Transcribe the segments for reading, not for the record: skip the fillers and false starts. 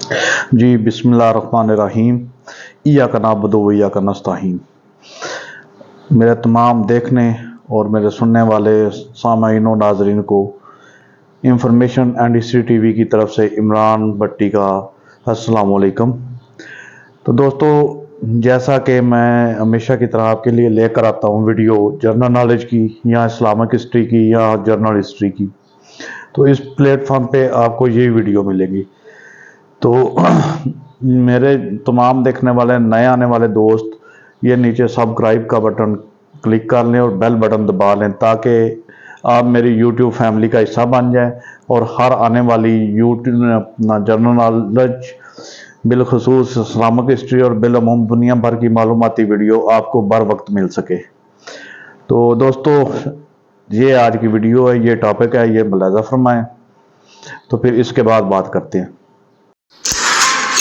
जी बिस्मिल्लाहिर्रहमानिर्रहीम। इय्याका नअबुदु व इय्याका नस्तईन। मेरे तमाम देखने और मेरे सुनने वाले सामाईन और नाजरीन को इंफॉर्मेशन एंड हिस्ट्री टीवी की तरफ से इमरान भट्टी का अस्सलाम वालेकुम। तो दोस्तों, जैसा कि मैं हमेशा की तरह आपके लिए लेकर आता हूँ वीडियो जनरल नॉलेज की या इस्लामिक हिस्ट्री की या जर्नल हिस्ट्री की, तो इस प्लेटफॉर्म पे आपको यही वीडियो मिलेगी। तो मेरे तमाम देखने वाले नए आने वाले दोस्त ये नीचे सब्सक्राइब का बटन क्लिक कर लें और बेल बटन दबा लें ताकि आप मेरी यूट्यूब फैमिली का हिस्सा बन जाएं और हर आने वाली यूट्यूब अपना जनरल नॉलेज बिलखसूस इस्लामिक हिस्ट्री और बिलअमूम दुनिया भर की मालूमाती वीडियो आपको बर वक्त मिल सके। तो दोस्तों, ये आज की वीडियो है, ये टॉपिक है, ये मुलाजा फरमाएं। तो फिर इसके बाद बात करते हैं।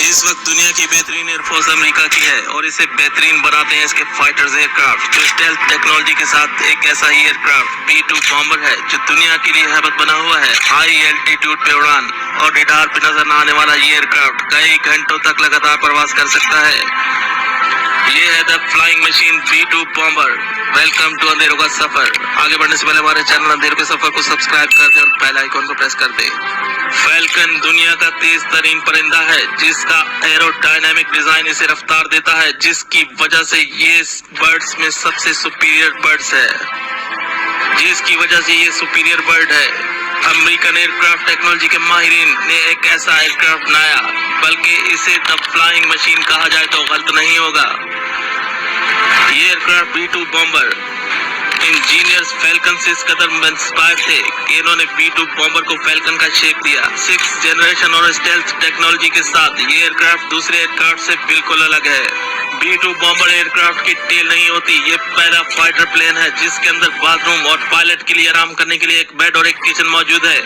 इस वक्त दुनिया की बेहतरीन एयरफोर्स अमेरिका की है और इसे बेहतरीन बनाते हैं इसके फाइटर्स एयरक्राफ्ट, जो स्टेल्थ टेक्नोलॉजी के साथ एक ऐसा ही एयरक्राफ्ट B-2 बॉम्बर है जो दुनिया के लिए हैबत बना हुआ है। हाई एल्टीट्यूड पे उड़ान और रडार पे नजर न आने वाला ये एयरक्राफ्ट कई घंटों तक लगातार प्रवास कर सकता है। ये है the flying machine B-2 bomber. Welcome to अंधेरों का सफर। आगे बढ़ने से पहले हमारे चैनल अंधेरों के सफर को सब्सक्राइब कर दे और बेल आइकन को प्रेस कर दे। फैल्कन दुनिया का तेज तरीन परिंदा है जिसका एरोडायनामिक डिजाइन इसे रफ्तार देता है, जिसकी वजह से ये बर्ड्स में सबसे सुपीरियर बर्ड्स है अमेरिकन एयरक्राफ्ट टेक्नोलॉजी के माहिरीन ने एक ऐसा एयरक्राफ्ट बनाया, बल्कि इसे द फ्लाइंग मशीन कहा जाए तो गलत नहीं होगा। ये aircraft B-2 bomber engineers falcon से इस कदर इंस्पायर थे कि इन्होंने B-2 बॉम्बर को फैल्कन का शेप दिया। 6th जनरेशन और स्टेल्थ टेक्नोलॉजी के साथ ये एयरक्राफ्ट दूसरे एयरक्राफ्ट से बिल्कुल अलग है। B-2 बॉम्बर एयरक्राफ्ट की टेल नहीं होती, ये पहला फाइटर प्लेन है जिसके अंदर बाथरूम और पायलट के लिए आराम करने के लिए एक बेड और एक किचन मौजूद है।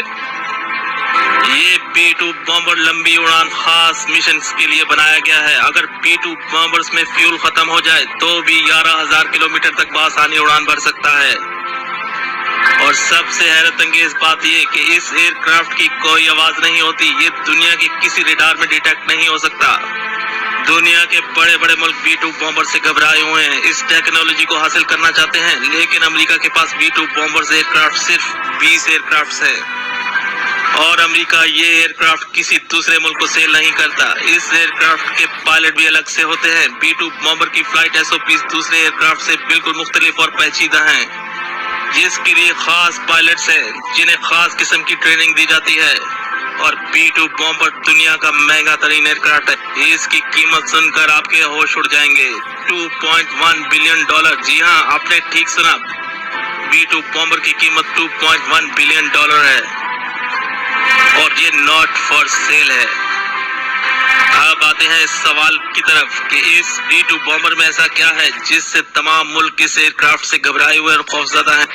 ये B-2 बॉम्बर लंबी उड़ान खास मिशन के लिए बनाया गया है। अगर B-2 बॉम्बर्स में फ्यूल खत्म हो जाए तो भी 11,000 किलोमीटर तक बआसानी उड़ान भर सकता है। और सबसे हैरत अंगेज बात यह कि इस एयरक्राफ्ट की कोई आवाज नहीं होती, ये दुनिया के किसी रडार में डिटेक्ट नहीं हो सकता। दुनिया के बड़े बड़े मुल्क B-2 बॉम्बर से घबराए हुए हैं, इस टेक्नोलॉजी को हासिल करना चाहते हैं, लेकिन अमेरिका के पास B-2 बॉम्बर्स एयरक्राफ्ट सिर्फ 20 एयरक्राफ्ट है और अमेरिका ये एयरक्राफ्ट किसी दूसरे मुल्क को सेल नहीं करता। इस एयरक्राफ्ट के पायलट भी अलग से होते हैं। B-2 बॉम्बर की फ्लाइट SOPs दूसरे एयरक्राफ्ट से बिल्कुल मुख्तलिफ और पेचीदा हैं, जिसके लिए खास पायलट्स हैं जिन्हें खास किस्म की ट्रेनिंग दी जाती है। और B-2 बॉम्बर दुनिया का महंगा तरीन एयरक्राफ्ट है। इसकी कीमत सुनकर आपके होश उड़ जाएंगे, $2.1 बिलियन। जी हाँ, आपने ठीक सुना, B-2 बॉम्बर की कीमत $2.1 बिलियन है और ये नॉट फॉर सेल है। अब आते हैं इस सवाल की तरफ कि इस B-2 बॉम्बर में ऐसा क्या है जिससे तमाम मुल्क इस एयरक्राफ्ट से घबराए हुए और खौफजदा हैं।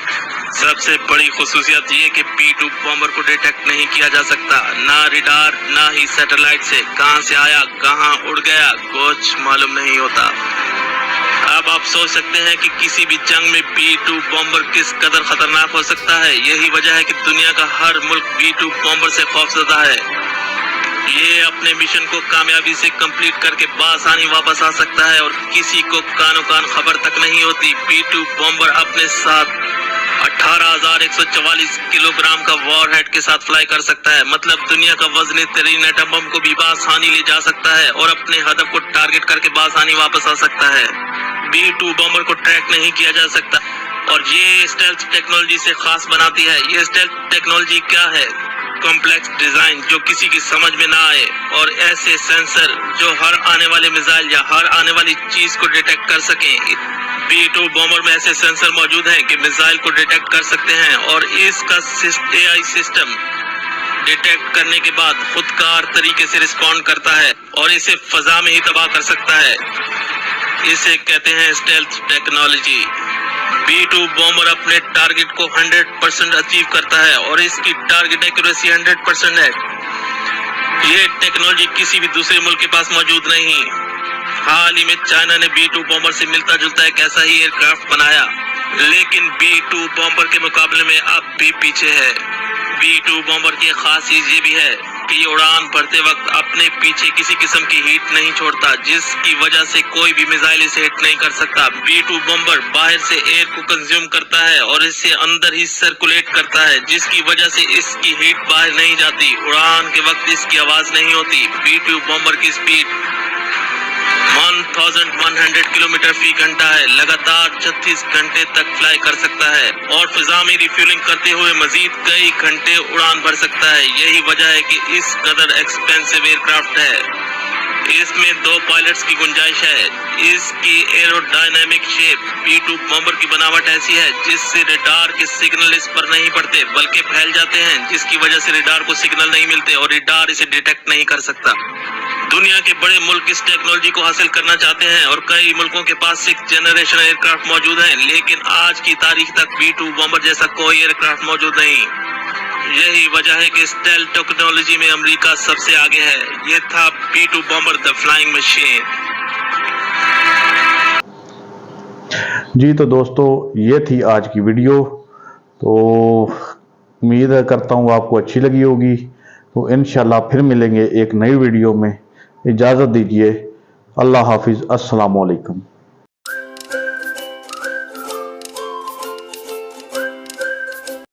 सबसे बड़ी खुसूसियत ये कि B-2 बॉम्बर को डिटेक्ट नहीं किया जा सकता, ना रडार ना ही सैटेलाइट से। कहां से आया कहां उड़ गया कुछ मालूम नहीं होता। अब आप सोच सकते हैं कि किसी भी जंग में B-2 बॉम्बर किस कदर खतरनाक हो सकता है। यही वजह है कि दुनिया का हर मुल्क B-2 बॉम्बर से खौफजदा है। ये अपने मिशन को कामयाबी से कंप्लीट करके बासानी वापस आ सकता है और किसी को कानो कान खबर तक नहीं होती। B-2 बॉम्बर अपने साथ 18,144 किलोग्राम का वॉरहेड के साथ फ्लाई कर सकता है, मतलब दुनिया का वजनी तरीन एटम बम को भी बासानी ले जा सकता है और अपने हदफ को टारगेट करके बासानी वापस आ सकता है। B-2 बॉम्बर को ट्रैक नहीं किया जा सकता और ये स्टेल्थ टेक्नोलॉजी से खास बनाती है। ये स्टेल्थ टेक्नोलॉजी क्या है? कॉम्प्लेक्स डिजाइन जो किसी की समझ में ना आए और ऐसे सेंसर जो हर आने वाले मिसाइल या हर आने वाली चीज को डिटेक्ट कर सकें। B-2 बॉम्बर में ऐसे सेंसर मौजूद हैं कि मिसाइल को डिटेक्ट कर सकते हैं और इसका AI सिस्टम डिटेक्ट करने के बाद खुदकार तरीके से रिस्पॉन्ड करता है और इसे फजा में ही तबाह कर सकता है। इसे कहते हैं स्टेल्थ टेक्नोलॉजी। B-2 बॉम्बर अपने टारगेट को 100% अचीव करता है और इसकी टारगेट एक्यूरेसी 100% है। ये टेक्नोलॉजी किसी भी दूसरे मुल्क के पास मौजूद नहीं। हाल ही में चाइना ने B-2 बॉम्बर से मिलता जुलता एक ऐसा ही एयरक्राफ्ट बनाया, लेकिन B-2 बॉम्बर के मुकाबले में अब भी पीछे है। B-2 बॉम्बर की खास चीज ये भी है कि ये उड़ान भरते वक्त अपने पीछे किसी किस्म की हीट नहीं छोड़ता, जिसकी वजह से कोई भी मिसाइल इसे हिट नहीं कर सकता। B-2 बॉम्बर बाहर से एयर को कंज्यूम करता है और इसे अंदर ही सर्कुलेट करता है, जिसकी वजह से इसकी हीट बाहर नहीं जाती। उड़ान के वक्त इसकी आवाज नहीं होती। B-2 बॉम्बर की स्पीड 1100 किलोमीटर फी घंटा है। लगातार 36 घंटे तक फ्लाई कर सकता है और फिजा में रिफ्यूलिंग करते हुए मजीद कई घंटे उड़ान भर सकता है। यही वजह है कि इस कदर एक्सपेंसिव एयरक्राफ्ट है। इसमें 2 पायलट्स की गुंजाइश है। इसकी एरोडायनामिक शेप B-2 बॉम्बर की बनावट ऐसी है जिससे रेडार के सिग्नल इस पर नहीं पड़ते बल्कि फैल जाते हैं, जिसकी वजह से रेडार को सिग्नल नहीं मिलते और रेडार इसे डिटेक्ट नहीं कर सकता। दुनिया के बड़े मुल्क इस टेक्नोलॉजी को हासिल करना चाहते हैं और कई मुल्कों के पास 6th जनरेशन एयरक्राफ्ट मौजूद हैं, लेकिन आज की तारीख तक B-2 बॉम्बर जैसा कोई एयरक्राफ्ट मौजूद नहीं। यही वजह है कि स्टेल्थ टेक्नोलॉजी में अमेरिका सबसे आगे है। ये था B-2 bomber the flying machine. जी तो दोस्तों, ये थी आज की वीडियो। तो उम्मीद करता हूँ आपको अच्छी लगी होगी। तो इंशाल्लाह फिर मिलेंगे एक नई वीडियो में। इजाज़त दीजिए। अल्लाह हाफिज़। अस्सलाम वालेकुम।